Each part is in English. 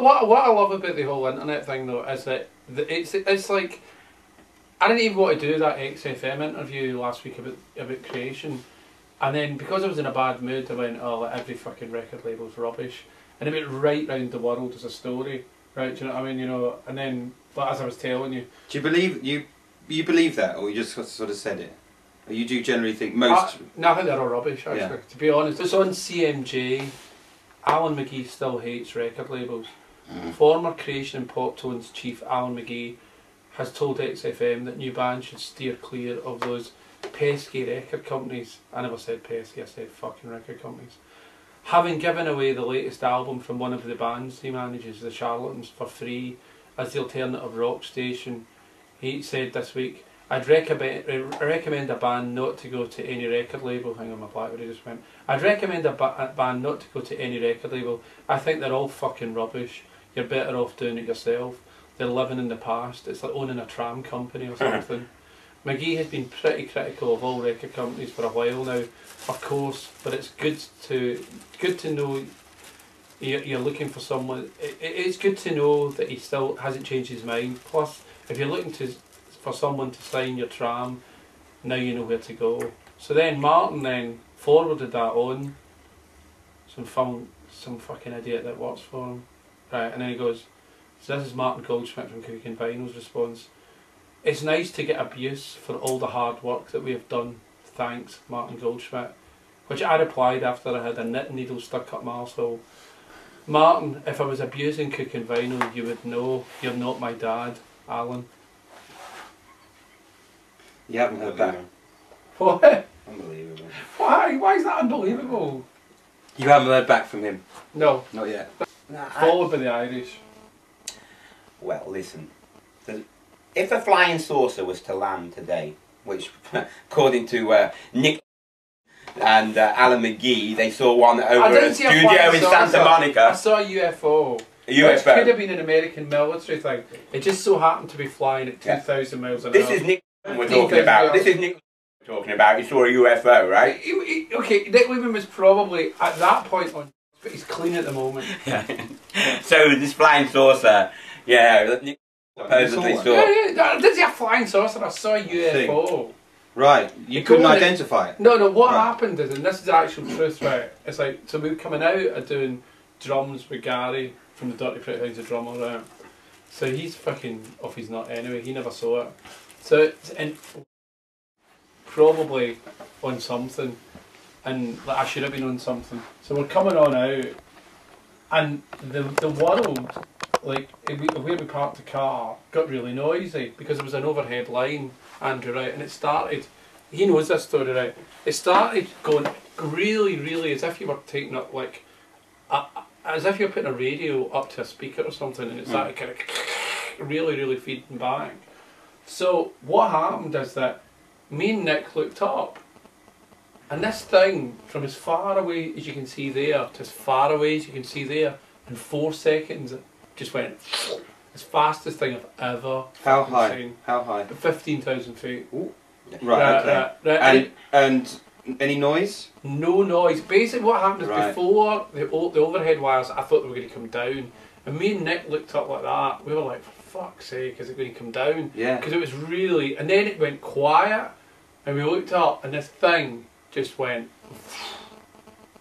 What I love about the whole internet thing though is that it's like, I didn't even want to do that XFM interview last week about creation, and then because I was in a bad mood I went, oh, like, every fucking record label's rubbish, and it went right round the world as a story, right? Do you know what I mean? You know, and then, but as I was telling you, do you believe that, or you just sort of said it? Or you do generally think most? No, I think they're all rubbish actually. Yeah. To be honest, it's on CMJ. Alan McGee still hates record labels. Former Creation and Pop Tones chief Alan McGee has told XFM that new bands should steer clear of those pesky record companies. I never said pesky, I said fucking record companies. Having given away the latest album from one of the bands he manages, the Charlatans, for free as the alternative rock station, he said this week, I'd recommend a band not to go to any record label. Hang on, my BlackBerry just went. I'd recommend a band not to go to any record label. I think they're all fucking rubbish. You're better off doing it yourself. They're living in the past. It's like owning a tram company or something. McGee has been pretty critical of all record companies for a while now, of course, but it's good to know you're looking for someone. It's good to know that he still hasn't changed his mind. Plus, if you're looking for someone to sign your tram, now you know where to go. So then Martin then forwarded that on some fucking idiot that works for him, right? And then he goes, so this is Martin Goldschmidt from Cooking Vinyl's response. It's nice to get abuse for all the hard work that we have done. Thanks, Martin Goldschmidt. Which I replied after I had a knitting needle stuck up my arsehole. Martin, if I was abusing Cooking Vinyl, you would know. You're not my dad, Alan. You haven't heard that. What? Unbelievable. Why? Why is that unbelievable? You haven't heard back from him? No. Not yet. Followed by the Irish. Well, listen. If a flying saucer was to land today, which, according to Nick and Alan McGee, they saw one over a studio in Santa Monica. I saw a UFO. Which could have been an American military thing. It just so happened to be flying at 2,000 miles an hour. This is Nick we're talking about. This is Nick we're talking about. He saw a UFO, right? Okay, Nick Weaver was probably at that point on, but he's clean at the moment. Yeah. So this flying saucer, yeah, Nick supposedly saw. Yeah, did see a flying saucer? I saw a UFO. Right, you couldn't identify it. No, what happened is, and this is the actual truth, right? It's like, so we were coming out of doing drums with Gary from the Dirty Pretty Things, a drummer, right? So he's fucking off his nut anyway. He never saw it. So and probably on something, and like, I should have been on something. So we're coming on out, and the world, like where we parked the car, got really noisy because there was an overhead line, Andrew, right? And it started. He knows this story, right? It started going really, as if you were taking up like, as if you're putting a radio up to a speaker or something, and it started kind of really feeding back. So what happened is that me and Nick looked up, and this thing, from as far away as you can see there to as far away as you can see there, in 4 seconds, it just went as fastest thing I've ever seen. How high? 15,000 feet. Ooh. Right, okay. And any noise? No noise. Basically what happened is before the overhead wires, I thought they were going to come down. And me and Nick looked up like that. We were like, for fuck's sake, is it going to come down? Yeah. Because it was really... And then it went quiet. And we looked up and this thing just went...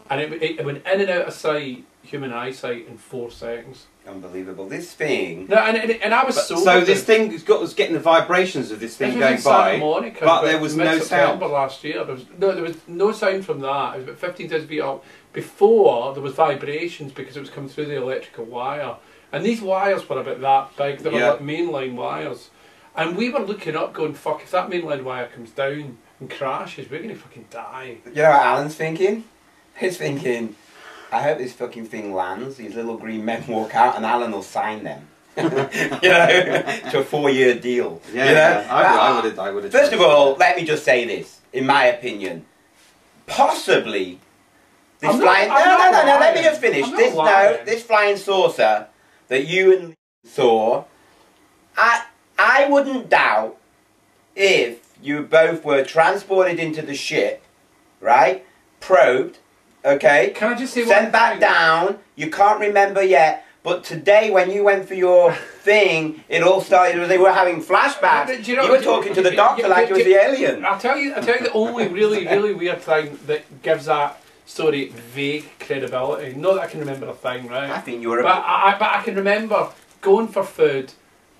And it went in and out of sight, human eyesight, in 4 seconds. Unbelievable. This thing... No, and I was so this thing was getting the vibrations of this thing going by, Monica, but there was no sound. Last year, there was no sound from that. It was about 15,000 feet up. Before, there was vibrations because it was coming through the electrical wire. And these wires were about that big. They were like mainline wires. And we were looking up going, fuck, if that mainline wire comes down and crashes, we're going to fucking die. You know what Alan's thinking? He's thinking... I hope this fucking thing lands, these little green men walk out and Alan will sign them. You know, to a 4-year deal. Yeah, you know? I would have. First of all, let me just say this, in my opinion. Possibly, this flying... No, let me just finish. This flying saucer that you and saw, I wouldn't doubt if you both were transported into the ship, right, probed, okay. Can I just say sent back down. You can't remember yet, But today, when you went for your thing, it all started. They were having flashbacks. You were talking to the doctor like it was the alien. I'll tell you the only really weird thing that gives that story vague credibility. Not that I can remember a thing, right? I think you were. But I can remember going for food,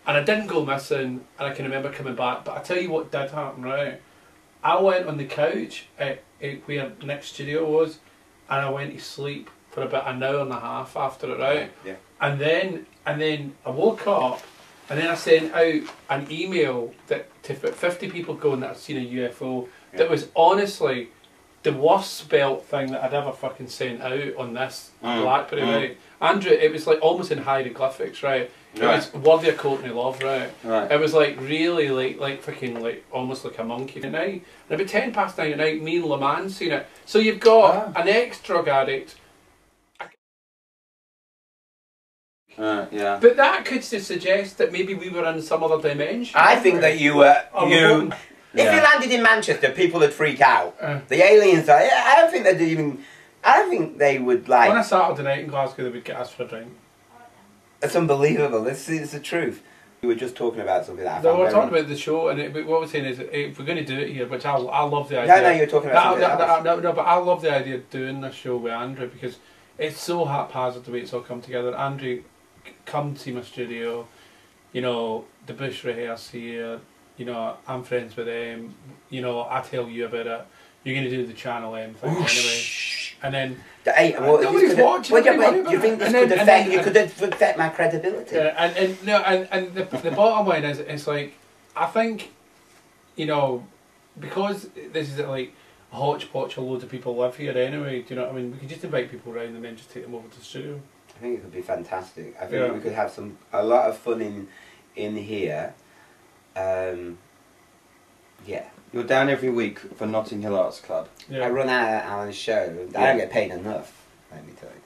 and I didn't go missing, and I can remember coming back. But I tell you what did happen, right? I went on the couch at where Nick's studio was, and I went to sleep for about an hour and a half after it, right? Yeah. And then I woke up, and then I sent out an email to 50 people going that I'd seen a UFO. Yeah. That was honestly the worst spelt thing that I'd ever fucking sent out on this BlackBerry, right? Andrew, it was like almost in hieroglyphics, right? It was worthy of Courtney Love, right? It was like really like fucking like almost like a monkey at night. And about 10 past 9 at night, me and Le Mans seen it. So you've got an ex-drug addict. Yeah. But that could suggest that maybe we were in some other dimension. I think that you were If you landed in Manchester, people would freak out. The aliens, I don't think they'd even. I don't think they would like. On a Saturday night in Glasgow, they would get us for a drink. It's unbelievable. This is the truth. We were just talking about something that I found. No, we're talking about the show, and what we're saying is, if we're going to do it here, which I love the idea. No, you're talking about something else. No, but I love the idea of doing this show with Andrew because it's so haphazard the way it's all come together. Andrew, come see my studio. You know, the Bush rehearse here. You know, I'm friends with them. You know, I tell you about it. You're going to do the Channel M thing anyway. And then nobody's watching. You think this could affect? You could affect my credibility. Yeah, and the bottom line is, it's like I think, you know, because this is like a hodgepodge of loads of people live here anyway. Do you know what I mean? We could just invite people around and then just take them over to the studio. I think it could be fantastic. I think we could have a lot of fun in here. Yeah. You're down every week for Notting Hill Arts Club. Yeah. I run out on the show. I don't get paid enough, let me tell you.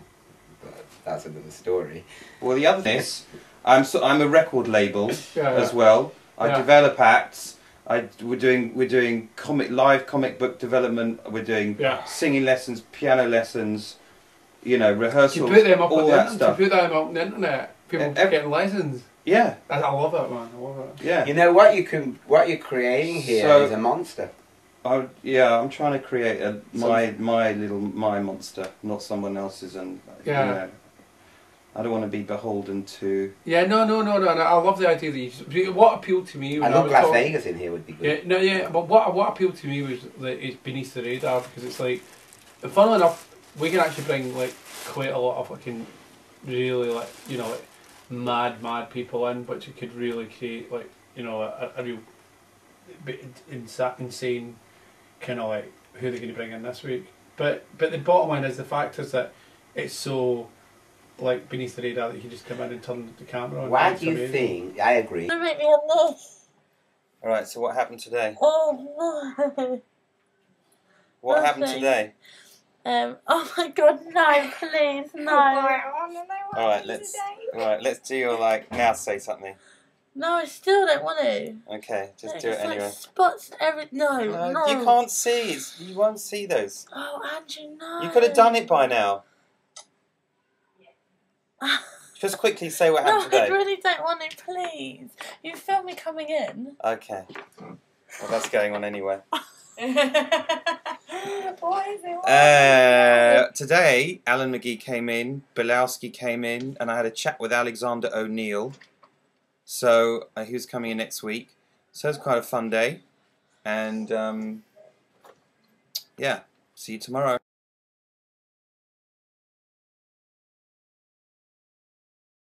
But that's another story. Well, the other thing is, I'm a record label as well. I develop acts. We're doing live comic book development. We're doing singing lessons, piano lessons. You know, rehearsals, all that stuff. You put them up on the internet. People getting lessons. Yeah, I love that, man. I love it. Yeah, you know what you're creating here is a monster. I'm trying to create my monster, not someone else's, and you know, I don't want to be beholden to. Yeah, no. I love the idea that you. What appealed to me. I love Las Vegas in here would be good. But what appealed to me was that it's beneath the radar because it's like, funnily enough, we can actually bring like quite a lot of fucking really like mad people in, which it could really create like a real insane kind of like who they're going to bring in this week. But the bottom line is the fact is that it's so like beneath the radar that you can just come in and turn the camera on. Why do you think? I agree. All right. So what happened today? Oh no! What happened today? Oh my God! No, please, no. All right. Let's do your now. Say something. No, I still don't want to. Okay, just do it anyway. Like spots no. You can't see. You won't see those. Oh, Andrew, no. You could have done it by now. Just quickly say what happened today. I really don't want to, please. You filmed me coming in. Okay. Well, that's going on anyway. What is it? Today, Alan McGee came in, Belowsky came in, and I had a chat with Alexander O'Neill. So he was coming in next week. So it's quite a fun day. And yeah, see you tomorrow.